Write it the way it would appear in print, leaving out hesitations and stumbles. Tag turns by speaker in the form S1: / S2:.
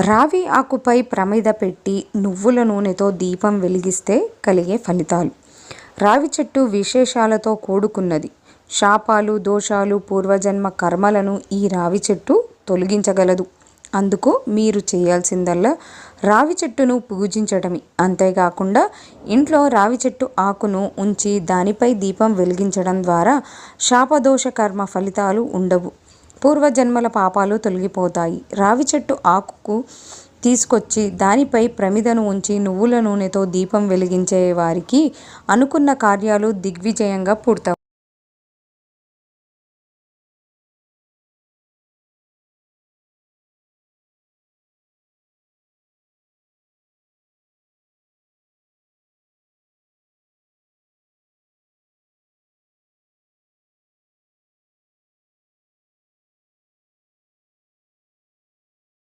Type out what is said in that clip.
S1: రావి ఆకుపై ప్రమిద పెట్టి నువ్వుల నూనెతో దీపం వెలిగిస్తే కలిగే ఫలితాలు. రావి చెట్టు విశేషాలతో కూడుకున్నది. శాపాలు, దోషాలు, పూర్వజన్మ కర్మలను ఈ రావి చెట్టు తొలగించగలదు. అందుకు మీరు చేయాల్సిందల్లా రావి చెట్టును పూజించడమే. అంతేకాకుండా ఇంట్లో రావి చెట్టు ఆకును ఉంచి దానిపై దీపం వెలిగించడం ద్వారా శాపదోష కర్మ ఫలితాలు ఉండవు. పూర్వజన్మల పాపాలు తొలగిపోతాయి. రావి చెట్టు ఆకుకు తీసుకొచ్చి దానిపై ప్రమిదను ఉంచి నువ్వుల నూనెతో దీపం వెలిగించే వారికి అనుకున్న కార్యాలు దిగ్విజయంగా పూర్తవుతాయి.